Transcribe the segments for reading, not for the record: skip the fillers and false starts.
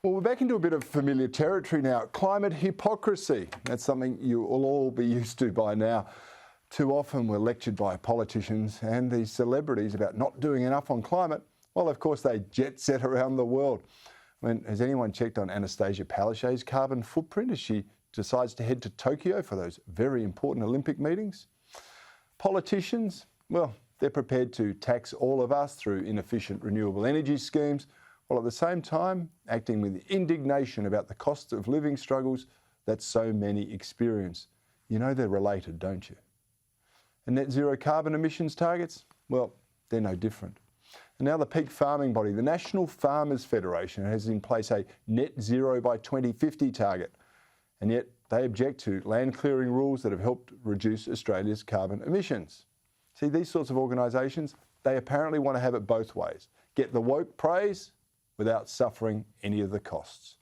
Well, we're back into a bit of familiar territory now. Climate hypocrisy. That's something you will all be used to by now. Too often we're lectured by politicians and these celebrities about not doing enough on climate. Well, of course, they jet set around the world. I mean, has anyone checked on Anastasia Palaszczuk's carbon footprint as she decides to head to Tokyo for those very important Olympic meetings? Politicians, well, they're prepared to tax all of us through inefficient renewable energy schemes, while at the same time acting with indignation about the cost of living struggles that so many experience. You know they're related, don't you? And net zero carbon emissions targets? Well, they're no different. And now the peak farming body, the National Farmers Federation, has in place a net zero by 2050 target. And yet they object to land clearing rules that have helped reduce Australia's carbon emissions. See, these sorts of organisations, they apparently want to have it both ways. Get the woke praise without suffering any of the costs.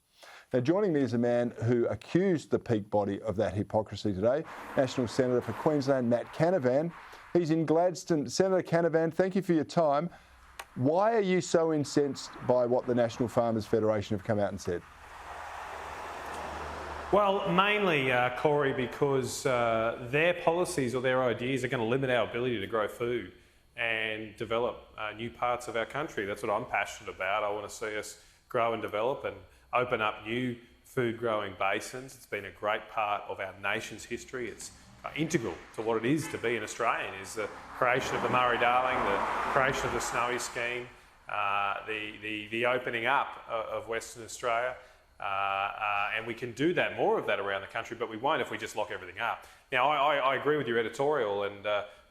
Now, joining me is a man who accused the peak body of that hypocrisy today, National Senator for Queensland, Matt Canavan. He's in Gladstone. Senator Canavan, thank you for your time. Why are you so incensed by what the National Farmers Federation have come out and said? Well, mainly, Cory, because their policies or their ideas are going to limit our ability to grow food and develop new parts of our country. That's what I'm passionate about. I want to see us grow and develop and open up new food growing basins. It's been a great part of our nation's history. It's integral to what it is to be an Australian, is the creation of the Murray-Darling, the creation of the Snowy Scheme, the opening up of Western Australia. And we can do that, more of that around the country, but we won't if we just lock everything up. Now, I agree with your editorial, and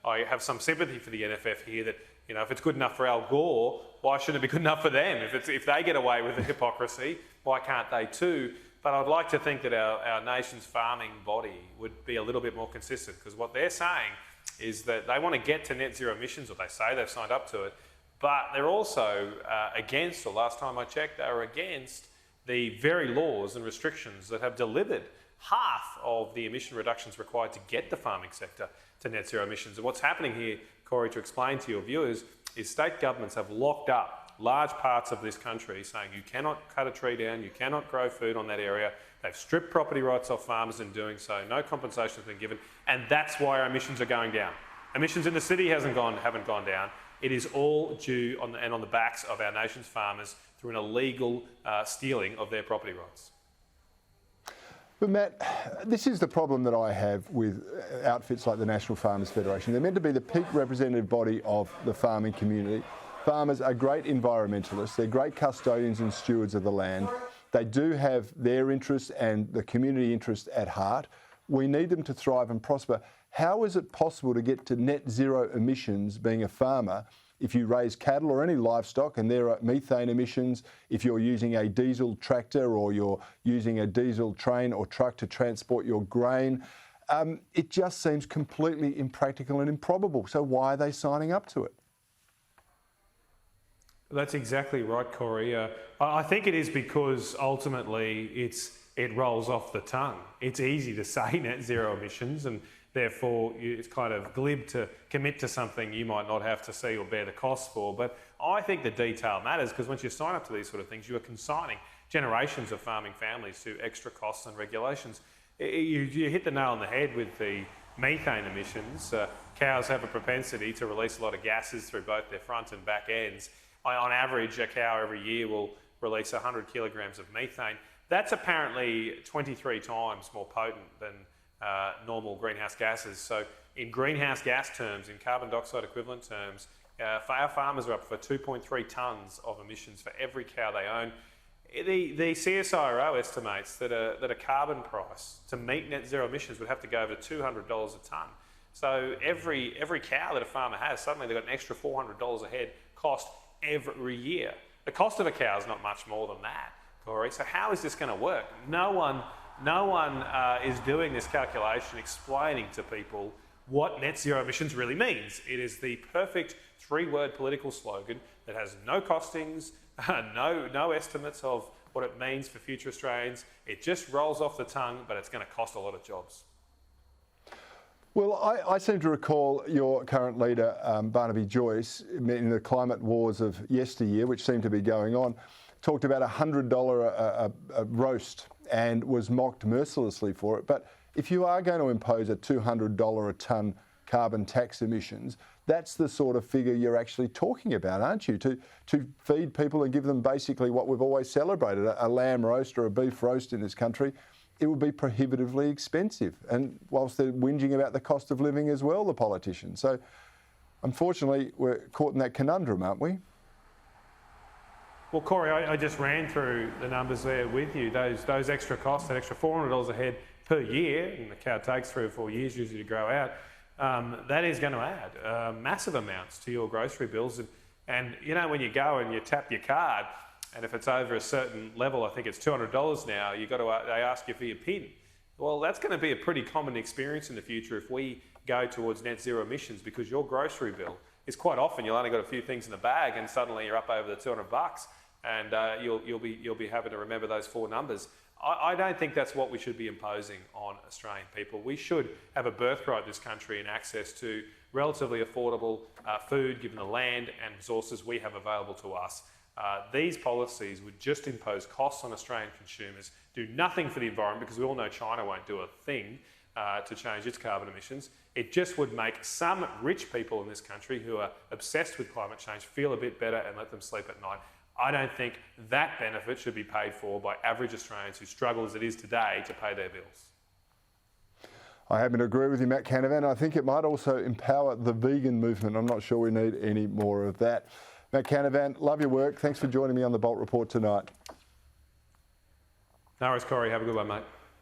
I have some sympathy for the NFF here that, you know, if it's good enough for Al Gore, why shouldn't it be good enough for them? If they get away with the hypocrisy, why can't they too? But I'd like to think that our nation's farming body would be a little bit more consistent, because what they're saying is that they want to get to net zero emissions, or they say they've signed up to it, but they're also against, or last time I checked, they were against the very laws and restrictions that have delivered half of the emission reductions required to get the farming sector to net zero emissions. And what's happening here, Cory, to explain to your viewers, is state governments have locked up large parts of this country, saying you cannot cut a tree down, you cannot grow food on that area. They've stripped property rights off farmers in doing so. No compensation has been given, and that's why our emissions are going down. Emissions in the city haven't gone down. It is all due on the backs of our nation's farmers through an illegal stealing of their property rights. But Matt, this is the problem that I have with outfits like the National Farmers Federation. They're meant to be the peak representative body of the farming community. Farmers are great environmentalists. They're great custodians and stewards of the land. They do have their interests and the community interest at heart. We need them to thrive and prosper. How is it possible to get to net zero emissions being a farmer if you raise cattle or any livestock and there are methane emissions, if you're using a diesel tractor or you're using a diesel train or truck to transport your grain? It just seems completely impractical and improbable. So why are they signing up to it? That's exactly right, Cory. I think it is because ultimately it rolls off the tongue. It's easy to say net zero emissions, and therefore it's kind of glib to commit to something you might not have to see or bear the cost for. But I think the detail matters, because once you sign up to these sort of things, you are consigning generations of farming families to extra costs and regulations. You hit the nail on the head with the methane emissions. Cows have a propensity to release a lot of gases through both their front and back ends. On average, a cow every year will release 100 kilograms of methane. That's apparently 23 times more potent than normal greenhouse gases. So in greenhouse gas terms, in carbon dioxide equivalent terms, our farmers are up for 2.3 tonnes of emissions for every cow they own. The CSIRO estimates that a carbon price to meet net zero emissions would have to go over $200 a tonne. So every cow that a farmer has, suddenly they've got an extra $400 a head cost every year. The cost of a cow is not much more than that, Cory. So how is this going to work? No one is doing this calculation, explaining to people what net zero emissions really means. It is the perfect three-word political slogan that has no costings, no estimates of what it means for future Australians. It just rolls off the tongue, but it's going to cost a lot of jobs. Well, I seem to recall your current leader, Barnaby Joyce, in the climate wars of yesteryear, which seem to be going on. talked about $100 a roast and was mocked mercilessly for it. But if you are going to impose a $200 a tonne carbon tax emissions, that's the sort of figure you're actually talking about, aren't you? To feed people and give them basically what we've always celebrated, a lamb roast or a beef roast in this country, it would be prohibitively expensive. And whilst they're whinging about the cost of living as well, the politicians. So unfortunately, we're caught in that conundrum, aren't we? Well, Cory, I just ran through the numbers there with you. Those extra costs, that extra $400 a head per year, and the cow takes 3 or 4 years usually to grow out, that is going to add massive amounts to your grocery bills. And you know, when you go and you tap your card, and if it's over a certain level, I think it's $200 now, they ask you for your PIN. Well, that's going to be a pretty common experience in the future if we go towards net zero emissions, because your grocery bill is quite often you'll only got a few things in the bag, and suddenly you're up over the $200, and you'll be having to remember those 4 numbers. I don't think that's what we should be imposing on Australian people. We should have a birthright in this country and access to relatively affordable food, given the land and resources we have available to us. These policies would just impose costs on Australian consumers, do nothing for the environment, because we all know China won't do a thing to change its carbon emissions. It just would make some rich people in this country who are obsessed with climate change feel a bit better and let them sleep at night. I don't think that benefit should be paid for by average Australians who struggle as it is today to pay their bills. I happen to agree with you, Matt Canavan. I think it might also empower the vegan movement. I'm not sure we need any more of that. Matt Canavan, love your work. Thanks for joining me on the Bolt Report tonight. No worries, Cory. Have a good one, mate.